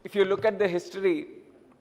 If you look at the history,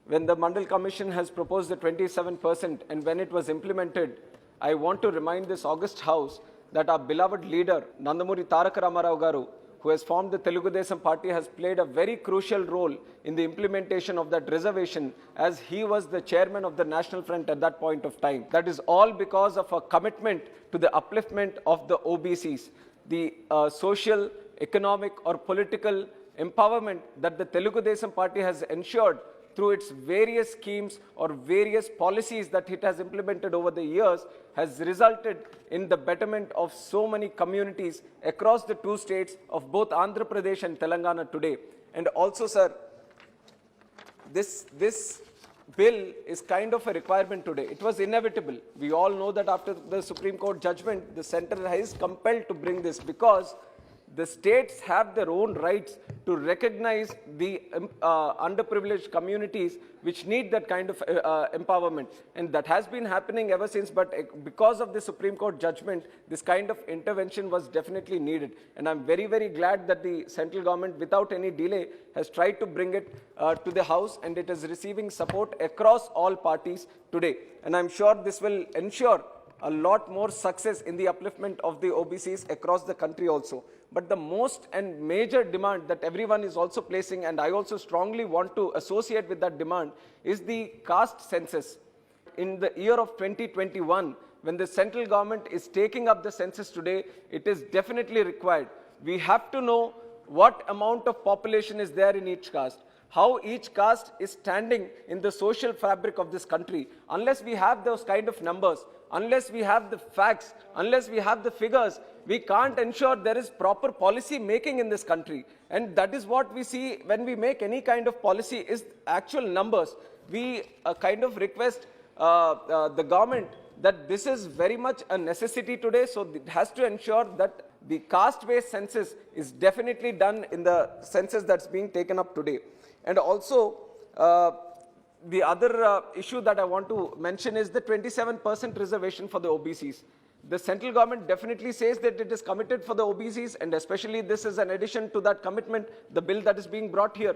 when the Mandal Commission has proposed the 27% and when it was implemented, I want to remind this august house that our beloved leader, Nandamuri Taraka Ramarao Garu, who has formed the Telugu Desam party, has played a very crucial role in the implementation of that reservation, as he was the chairman of the National Front at that point of time. That is all because of a commitment to the upliftment of the OBCs, the social, economic or political empowerment that the Telugu Desam party has ensured through its various schemes or various policies that it has implemented over the years, has resulted in the betterment of so many communities across the two states of both Andhra Pradesh and Telangana today. And also, sir, this bill is kind of a requirement today. It was inevitable. We all know that after the Supreme Court judgment, the center is compelled to bring this, because the states have their own rights to recognize the underprivileged communities which need that kind of empowerment. And that has been happening ever since, but because of the Supreme Court judgment, this kind of intervention was definitely needed. And I'm very, very glad that the central government, without any delay, has tried to bring it to the House, and it is receiving support across all parties today. And I'm sure this will ensure a lot more success in the upliftment of the OBCs across the country also. But the most and major demand that everyone is also placing, and I also strongly want to associate with that demand, is the caste census. In the year of 2021, when the central government is taking up the census today, it is definitely required. We have to know what amount of population is there in each caste, how each caste is standing in the social fabric of this country. Unless we have those kind of numbers, unless we have the facts, unless we have the figures, we can't ensure there is proper policy making in this country. And that is what we see when we make any kind of policy, is actual numbers. We kind of request the government that this is very much a necessity today, so it has to ensure that the caste-based census is definitely done in the census that's being taken up today. And also, the other issue that I want to mention is the 27% reservation for the OBCs. The central government definitely says that it is committed for the OBCs, and especially this is an addition to that commitment, the bill that is being brought here.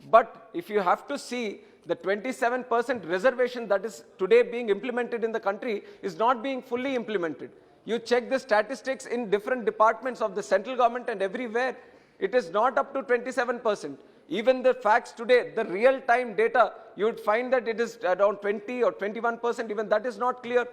But if you have to see, the 27% reservation that is today being implemented in the country is not being fully implemented. You check the statistics in different departments of the central government and everywhere, it is not up to 27%. Even the facts today, the real-time data, you would find that it is around 20 or 21%, even that is not clear.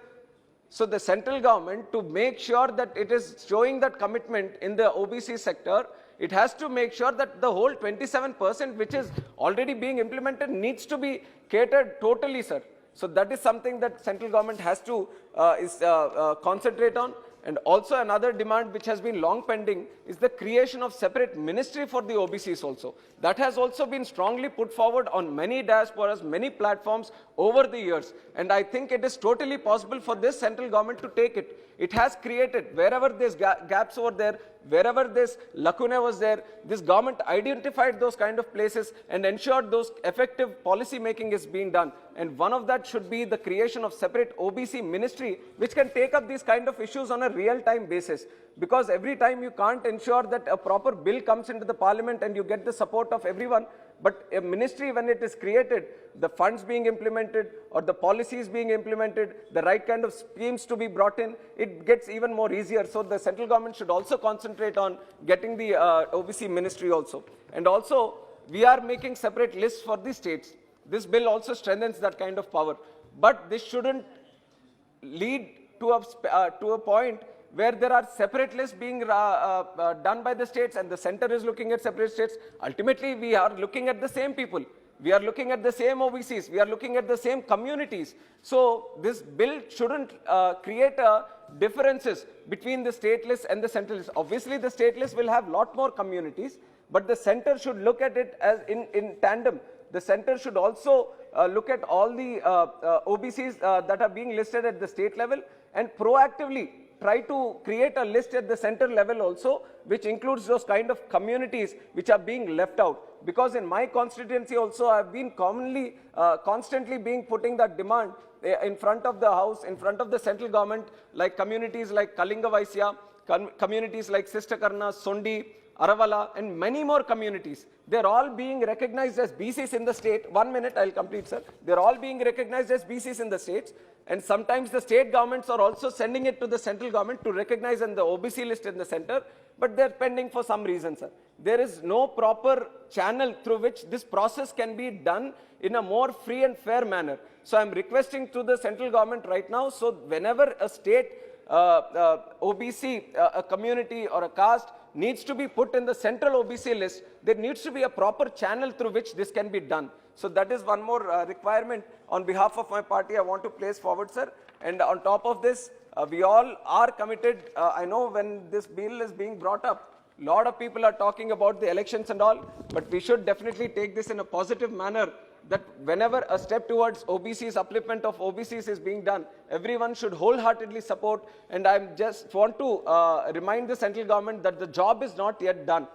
So the central government, to make sure that it is showing that commitment in the OBC sector, it has to make sure that the whole 27% which is already being implemented needs to be catered totally, sir. So that is something that central government has to concentrate on. And also another demand which has been long pending is the creation of separate ministry for the OBCs also. That has also been strongly put forward on many diasporas, many platforms over the years. And I think it is totally possible for this central government to take it. It has created, wherever there's gaps over there, wherever this lacuna was there, this government identified those kind of places and ensured those effective policy making is being done. And one of that should be the creation of separate OBC ministry, which can take up these kind of issues on a real-time basis. Because every time you can't ensure that a proper bill comes into the parliament and you get the support of everyone, but a ministry, when it is created, the funds being implemented or the policies being implemented, the right kind of schemes to be brought in, it gets even more easier. So the central government should also concentrate on getting the OBC ministry also. And also, we are making separate lists for the states. This bill also strengthens that kind of power. But this shouldn't lead to a point where there are separate lists being done by the states and the center is looking at separate states. Ultimately, we are looking at the same people. We are looking at the same OBCs. We are looking at the same communities. So this bill shouldn't create differences between the state list and the central list. Obviously, the state list will have a lot more communities, but the center should look at it as in tandem. The center should also look at all the OBCs that are being listed at the state level and proactively try to create a list at the center level also, which includes those kind of communities which are being left out. Because in my constituency also, I have been constantly putting that demand in front of the house, in front of the central government, like communities like Kalinga Vaisya, communities like Sister Karna, Sondi, Aravala, and many more communities. They're all being recognized as BCs in the state. 1 minute, I'll complete, sir. They're all being recognized as BCs in the states. And sometimes the state governments are also sending it to the central government to recognize in the OBC list in the center. But they're pending for some reason, sir. There is no proper channel through which this process can be done in a more free and fair manner. So I'm requesting to the central government right now, so whenever a state OBC, a community or a caste needs to be put in the central OBC list, there needs to be a proper channel through which this can be done. So that is one more requirement on behalf of my party I want to place forward, sir. And on top of this, we all are committed. I know when this bill is being brought up, a lot of people are talking about the elections and all, but we should definitely take this in a positive manner, that whenever a step towards OBC's upliftment of OBCs is being done, everyone should wholeheartedly support. And I just want to remind the central government that the job is not yet done.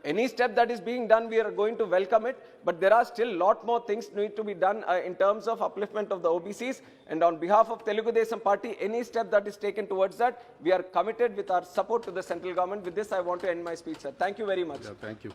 Any step that is being done, we are going to welcome it, but there are still a lot more things need to be done in terms of upliftment of the OBCs. And on behalf of Telugu Desam party, any step that is taken towards that, we are committed with our support to the central government. With this, I want to end my speech, sir. Thank you very much. Yeah, thank you.